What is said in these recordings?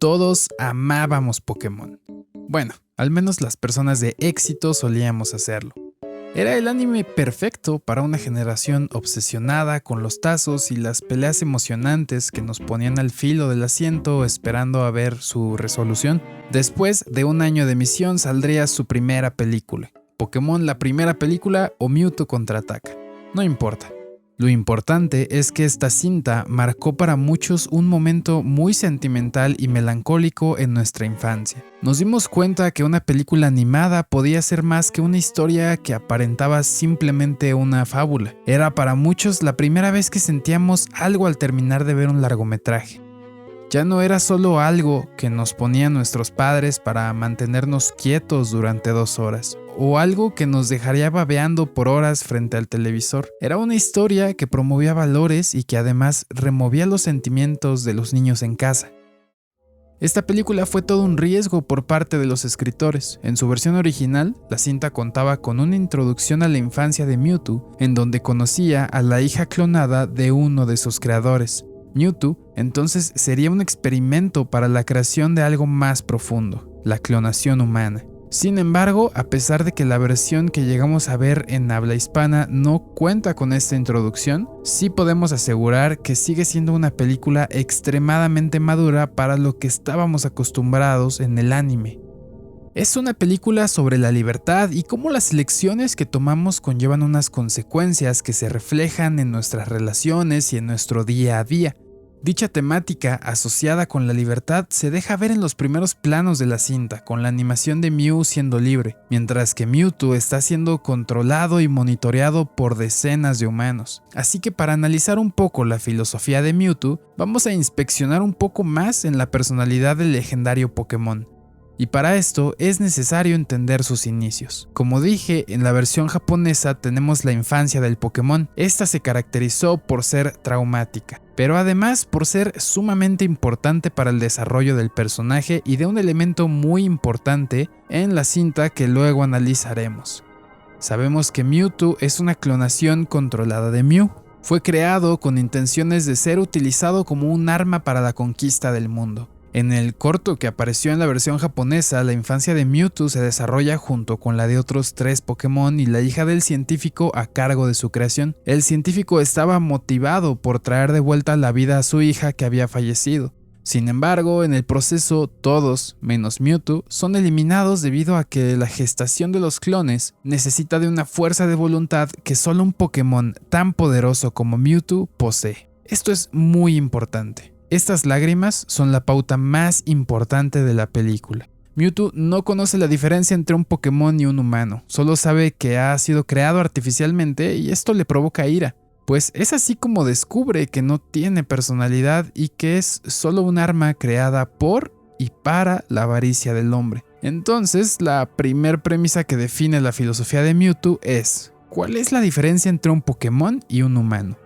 Todos amábamos Pokémon. Bueno, al menos las personas de éxito solíamos hacerlo. Era el anime perfecto para una generación obsesionada con los tazos y las peleas emocionantes que nos ponían al filo del asiento esperando a ver su resolución. Después de un año de emisión saldría su primera película. Pokémon la primera película o Mewtwo contraataca. No importa. Lo importante es que esta cinta marcó para muchos un momento muy sentimental y melancólico en nuestra infancia. Nos dimos cuenta que una película animada podía ser más que una historia que aparentaba simplemente una fábula. Era para muchos la primera vez que sentíamos algo al terminar de ver un largometraje. Ya no era solo algo que nos ponían nuestros padres para mantenernos quietos durante 2 horas, o algo que nos dejaría babeando por horas frente al televisor. Era una historia que promovía valores y que además removía los sentimientos de los niños en casa. Esta película fue todo un riesgo por parte de los escritores. En su versión original, la cinta contaba con una introducción a la infancia de Mewtwo, en donde conocía a la hija clonada de uno de sus creadores. Mewtwo entonces sería un experimento para la creación de algo más profundo, la clonación humana. Sin embargo, a pesar de que la versión que llegamos a ver en habla hispana no cuenta con esta introducción, sí podemos asegurar que sigue siendo una película extremadamente madura para lo que estábamos acostumbrados en el anime. Es una película sobre la libertad y cómo las elecciones que tomamos conllevan unas consecuencias que se reflejan en nuestras relaciones y en nuestro día a día. Dicha temática asociada con la libertad se deja ver en los primeros planos de la cinta, con la animación de Mew siendo libre, mientras que Mewtwo está siendo controlado y monitoreado por decenas de humanos. Así que para analizar un poco la filosofía de Mewtwo, vamos a inspeccionar un poco más en la personalidad del legendario Pokémon. Y para esto es necesario entender sus inicios. Como dije, en la versión japonesa tenemos la infancia del Pokémon. Esta se caracterizó por ser traumática, pero además por ser sumamente importante para el desarrollo del personaje y de un elemento muy importante en la cinta que luego analizaremos. Sabemos que Mewtwo es una clonación controlada de Mew. Fue creado con intenciones de ser utilizado como un arma para la conquista del mundo. En el corto que apareció en la versión japonesa, la infancia de Mewtwo se desarrolla junto con la de otros 3 Pokémon y la hija del científico a cargo de su creación. El científico estaba motivado por traer de vuelta la vida a su hija que había fallecido. Sin embargo, en el proceso, todos, menos Mewtwo, son eliminados debido a que la gestación de los clones necesita de una fuerza de voluntad que solo un Pokémon tan poderoso como Mewtwo posee. Esto es muy importante. Estas lágrimas son la pauta más importante de la película. Mewtwo no conoce la diferencia entre un Pokémon y un humano, solo sabe que ha sido creado artificialmente y esto le provoca ira, pues es así como descubre que no tiene personalidad y que es solo un arma creada por y para la avaricia del hombre. Entonces, la primer premisa que define la filosofía de Mewtwo es: ¿cuál es la diferencia entre un Pokémon y un humano?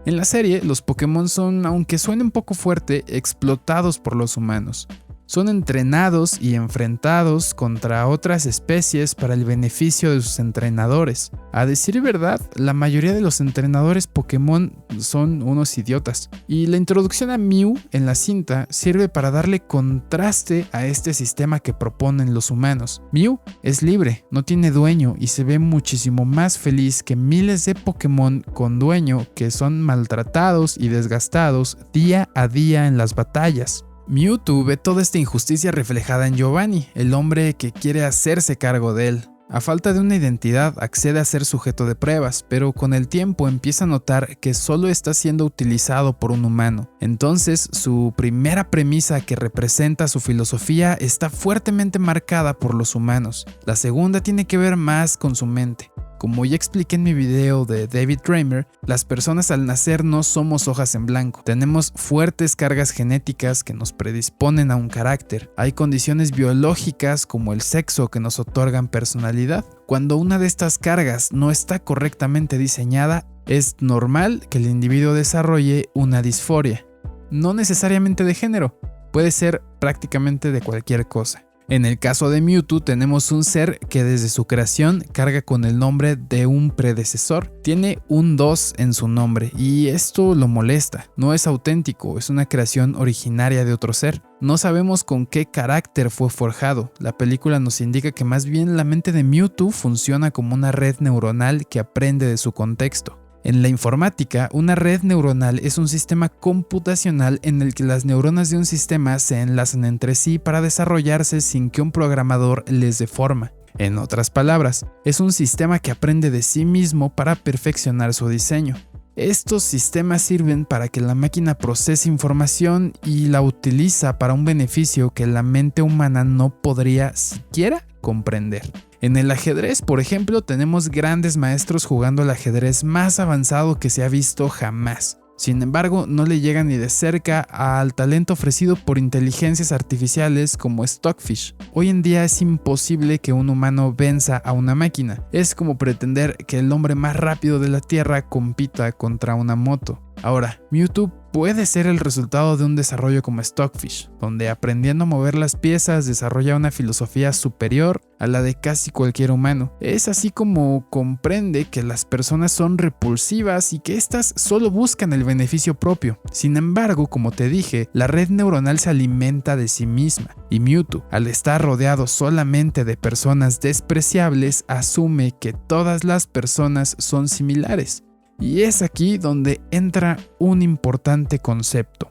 En la serie, los Pokémon son, aunque suene un poco fuerte, explotados por los humanos. Son entrenados y enfrentados contra otras especies para el beneficio de sus entrenadores. A decir verdad, la mayoría de los entrenadores Pokémon son unos idiotas. Y la introducción a Mew en la cinta sirve para darle contraste a este sistema que proponen los humanos. Mew es libre, no tiene dueño y se ve muchísimo más feliz que miles de Pokémon con dueño que son maltratados y desgastados día a día en las batallas. Mewtwo ve toda esta injusticia reflejada en Giovanni, el hombre que quiere hacerse cargo de él. A falta de una identidad, accede a ser sujeto de pruebas, pero con el tiempo empieza a notar que solo está siendo utilizado por un humano. Entonces, su primera premisa que representa su filosofía está fuertemente marcada por los humanos. La segunda tiene que ver más con su mente. Como ya expliqué en mi video de David Reimer, las personas al nacer no somos hojas en blanco. Tenemos fuertes cargas genéticas que nos predisponen a un carácter. Hay condiciones biológicas como el sexo que nos otorgan personalidad. Cuando una de estas cargas no está correctamente diseñada, es normal que el individuo desarrolle una disforia. No necesariamente de género, puede ser prácticamente de cualquier cosa. En el caso de Mewtwo tenemos un ser que desde su creación carga con el nombre de un predecesor. Tiene un 2 en su nombre y esto lo molesta. No es auténtico, es una creación originaria de otro ser. No sabemos con qué carácter fue forjado. La película nos indica que más bien la mente de Mewtwo funciona como una red neuronal que aprende de su contexto. En la informática, una red neuronal es un sistema computacional en el que las neuronas de un sistema se enlazan entre sí para desarrollarse sin que un programador les dé forma. En otras palabras, es un sistema que aprende de sí mismo para perfeccionar su diseño. Estos sistemas sirven para que la máquina procese información y la utiliza para un beneficio que la mente humana no podría siquiera comprender. En el ajedrez, por ejemplo, tenemos grandes maestros jugando el ajedrez más avanzado que se ha visto jamás. Sin embargo, no le llega ni de cerca al talento ofrecido por inteligencias artificiales como Stockfish. Hoy en día es imposible que un humano venza a una máquina. Es como pretender que el hombre más rápido de la Tierra compita contra una moto. Ahora, Mewtwo puede ser el resultado de un desarrollo como Stockfish, donde aprendiendo a mover las piezas desarrolla una filosofía superior a la de casi cualquier humano. Es así como comprende que las personas son repulsivas y que éstas solo buscan el beneficio propio. Sin embargo, como te dije, la red neuronal se alimenta de sí misma, y Mewtwo, al estar rodeado solamente de personas despreciables, asume que todas las personas son similares. Y es aquí donde entra un importante concepto: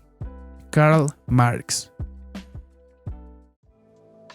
Karl Marx.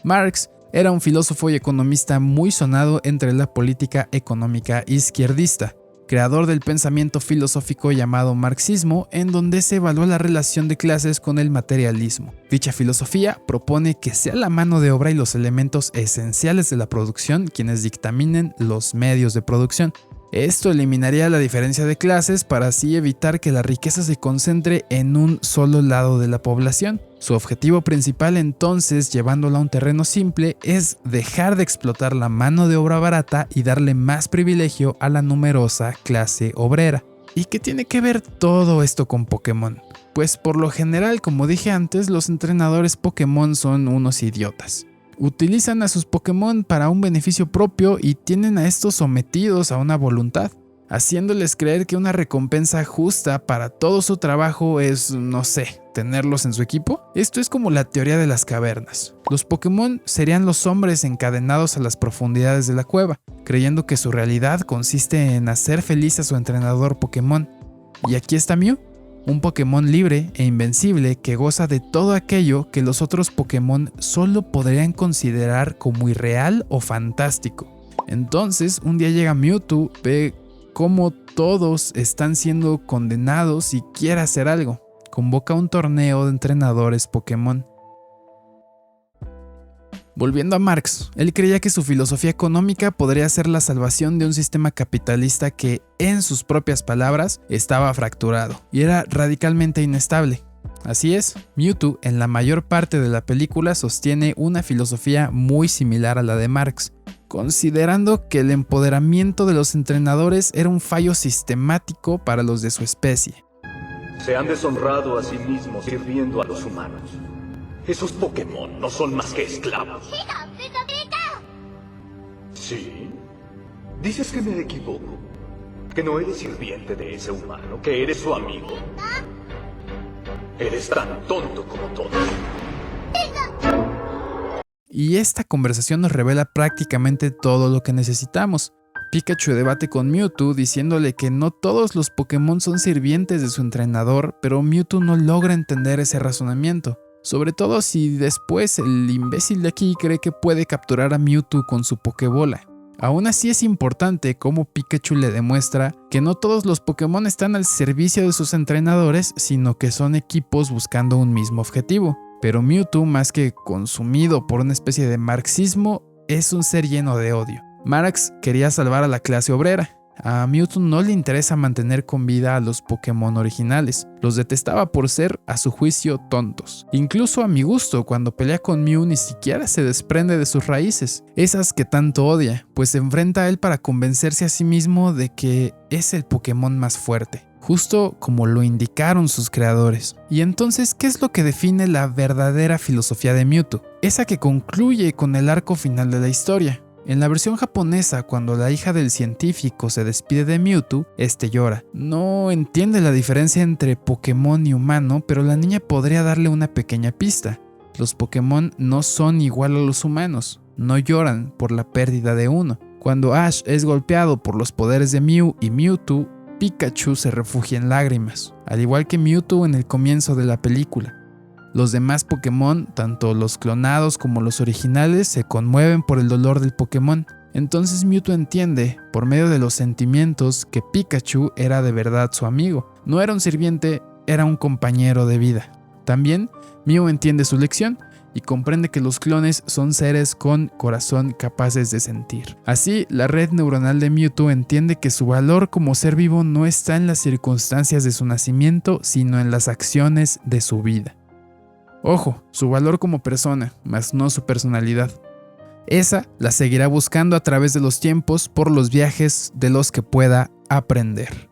Marx era un filósofo y economista muy sonado entre la política económica izquierdista, creador del pensamiento filosófico llamado marxismo, en donde se evaluó la relación de clases con el materialismo. Dicha filosofía propone que sea la mano de obra y los elementos esenciales de la producción quienes dictaminen los medios de producción. Esto eliminaría la diferencia de clases para así evitar que la riqueza se concentre en un solo lado de la población. Su objetivo principal entonces, llevándolo a un terreno simple, es dejar de explotar la mano de obra barata y darle más privilegio a la numerosa clase obrera. ¿Y qué tiene que ver todo esto con Pokémon? Pues por lo general, como dije antes, los entrenadores Pokémon son unos idiotas. Utilizan a sus Pokémon para un beneficio propio y tienen a estos sometidos a una voluntad, haciéndoles creer que una recompensa justa para todo su trabajo es, no sé, tenerlos en su equipo. Esto es como la teoría de las cavernas. Los Pokémon serían los hombres encadenados a las profundidades de la cueva, creyendo que su realidad consiste en hacer feliz a su entrenador Pokémon. Y aquí está Mew, un Pokémon libre e invencible que goza de todo aquello que los otros Pokémon solo podrían considerar como irreal o fantástico. Entonces, un día llega Mewtwo, ve cómo todos están siendo condenados y quiere hacer algo. Convoca un torneo de entrenadores Pokémon. Volviendo a Marx, él creía que su filosofía económica podría ser la salvación de un sistema capitalista que, en sus propias palabras, estaba fracturado y era radicalmente inestable. Así es, Mewtwo en la mayor parte de la película sostiene una filosofía muy similar a la de Marx, considerando que el empoderamiento de los entrenadores era un fallo sistemático para los de su especie. Se han deshonrado a sí mismos sirviendo a los humanos. Esos Pokémon no son más que esclavos. ¿Sí? ¿Dices que me equivoco? ¿Que no eres sirviente de ese humano? ¿Que eres su amigo? Eres tan tonto como todos. Y esta conversación nos revela prácticamente todo lo que necesitamos. Pikachu debate con Mewtwo diciéndole que no todos los Pokémon son sirvientes de su entrenador, pero Mewtwo no logra entender ese razonamiento. Sobre todo si después el imbécil de aquí cree que puede capturar a Mewtwo con su Pokébola. Aún así es importante cómo Pikachu le demuestra que no todos los Pokémon están al servicio de sus entrenadores, sino que son equipos buscando un mismo objetivo. Pero Mewtwo, más que consumido por una especie de marxismo, es un ser lleno de odio. Marx quería salvar a la clase obrera, A Mewtwo no le interesa mantener con vida a los Pokémon originales, los detestaba por ser, a su juicio, tontos. Incluso a mi gusto, cuando pelea con Mew ni siquiera se desprende de sus raíces, esas que tanto odia, pues se enfrenta a él para convencerse a sí mismo de que es el Pokémon más fuerte, justo como lo indicaron sus creadores. Y entonces, ¿qué es lo que define la verdadera filosofía de Mewtwo? Esa que concluye con el arco final de la historia. En la versión japonesa, cuando la hija del científico se despide de Mewtwo, este llora. No entiende la diferencia entre Pokémon y humano, pero la niña podría darle una pequeña pista. Los Pokémon no son igual a los humanos, no lloran por la pérdida de uno. Cuando Ash es golpeado por los poderes de Mew y Mewtwo, Pikachu se refugia en lágrimas, al igual que Mewtwo en el comienzo de la película. Los demás Pokémon, tanto los clonados como los originales, se conmueven por el dolor del Pokémon. Entonces Mewtwo entiende, por medio de los sentimientos, que Pikachu era de verdad su amigo. No era un sirviente, era un compañero de vida. También, Mew entiende su lección y comprende que los clones son seres con corazón capaces de sentir. Así, la red neuronal de Mewtwo entiende que su valor como ser vivo no está en las circunstancias de su nacimiento, sino en las acciones de su vida. Ojo, su valor como persona, mas no su personalidad. Esa la seguirá buscando a través de los tiempos por los viajes de los que pueda aprender.